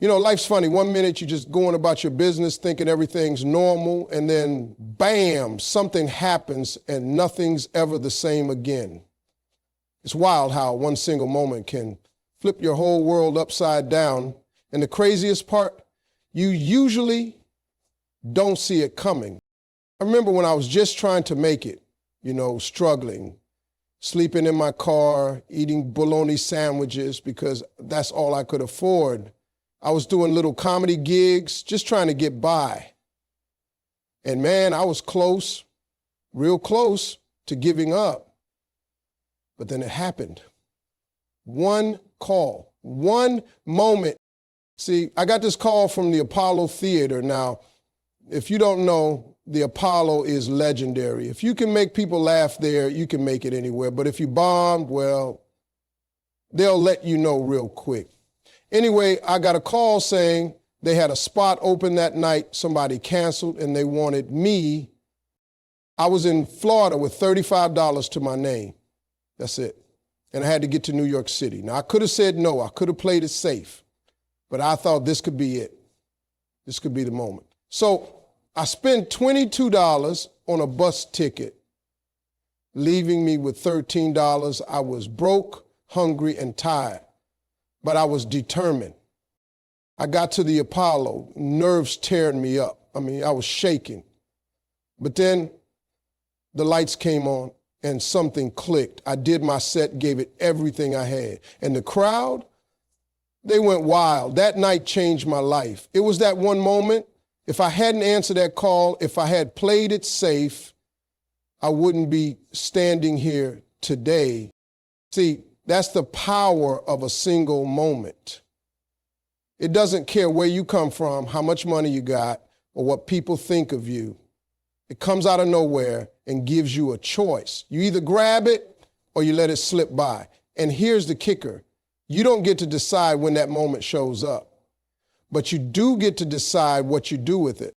You know, life's funny. One minute you're just going about your business thinking everything's normal, and then bam, something happens and nothing's ever the same again. It's wild how one single moment can flip your whole world upside down. And the craziest part, you usually don't see it coming. I remember when I was just trying to make it, you know, struggling, sleeping in my car, eating bologna sandwiches because that's all I could afford. I was doing little comedy gigs, just trying to get by. And man, I was close, real close to giving up. But then it happened. One call, one moment. See, I got this call from the Apollo Theater. Now, if you don't know, the Apollo is legendary. If you can make people laugh there, you can make it anywhere. But if you bombed, well, they'll let you know real quick. Anyway, I got a call saying they had a spot open that night, somebody canceled, and they wanted me. I was in Florida with $35 to my name. That's it. And I had to get to New York City. Now, I could have said no. I could have played it safe. But I thought this could be it. This could be the moment. So I spent $22 on a bus ticket, leaving me with $13. I was broke, hungry, and tired. But I was determined. I got to the Apollo, nerves tearing me up. I mean, I was shaking. But then the lights came on and something clicked. I did my set, gave it everything I had. And the crowd, they went wild. That night changed my life. It was that one moment. If I hadn't answered that call, if I had played it safe, I wouldn't be standing here today. See, that's the power of a single moment. It doesn't care where you come from, how much money you got, or what people think of you. It comes out of nowhere and gives you a choice. You either grab it or you let it slip by. And here's the kicker. You don't get to decide when that moment shows up, but you do get to decide what you do with it.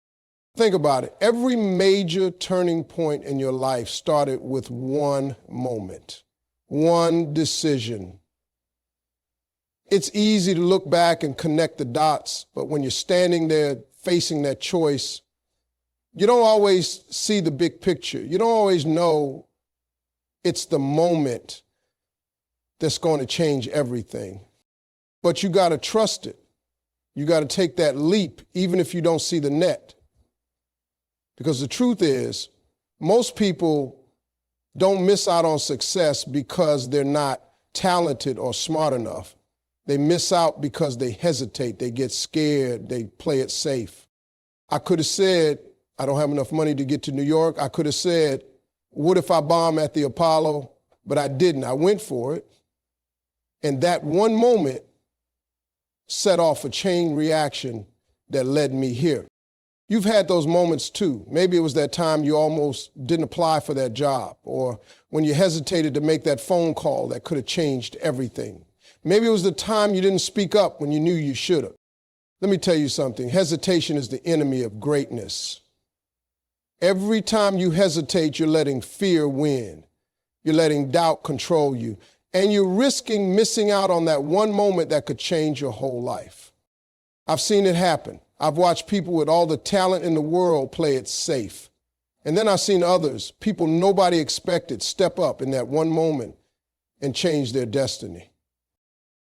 Think about it. Every major turning point in your life started with one moment. One decision. It's easy to look back and connect the dots, but when you're standing there facing that choice, you don't always see the big picture. You don't always know it's the moment that's going to change everything. But you got to trust it. You got to take that leap, even if you don't see the net. Because the truth is, most people don't miss out on success because they're not talented or smart enough. They miss out because they hesitate, they get scared, they play it safe. I could have said, I don't have enough money to get to New York. I could have said, what if I bomb at the Apollo? But I didn't. I went for it. And that one moment set off a chain reaction that led me here. You've had those moments too. Maybe it was that time you almost didn't apply for that job, or when you hesitated to make that phone call that could have changed everything. Maybe it was the time you didn't speak up when you knew you should have. Let me tell you something. Hesitation is the enemy of greatness. Every time you hesitate, you're letting fear win. You're letting doubt control you. And you're risking missing out on that one moment that could change your whole life. I've seen it happen. I've watched people with all the talent in the world play it safe. And then I've seen others, people nobody expected, step up in that one moment and change their destiny.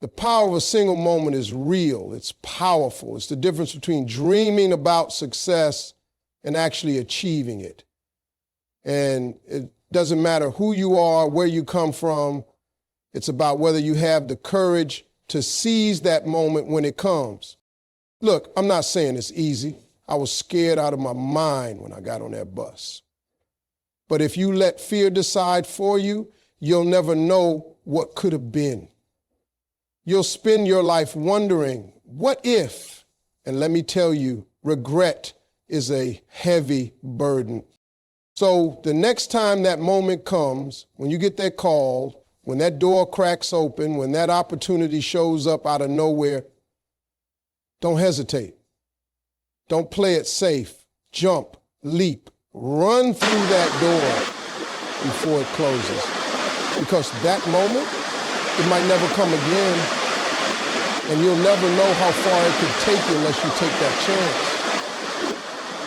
The power of a single moment is real. It's powerful. It's the difference between dreaming about success and actually achieving it. And it doesn't matter who you are, where you come from. It's about whether you have the courage to seize that moment when it comes. Look, I'm not saying it's easy. I was scared out of my mind when I got on that bus. But if you let fear decide for you, you'll never know what could have been. You'll spend your life wondering, what if? And let me tell you, regret is a heavy burden. So the next time that moment comes, when you get that call, when that door cracks open, when that opportunity shows up out of nowhere, don't hesitate. Don't play it safe. Jump, leap, run through that door before it closes. Because that moment, it might never come again. And you'll never know how far it could take you unless you take that chance.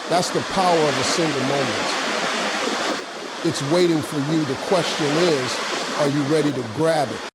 That's the power of a single moment. It's waiting for you. The question is, are you ready to grab it?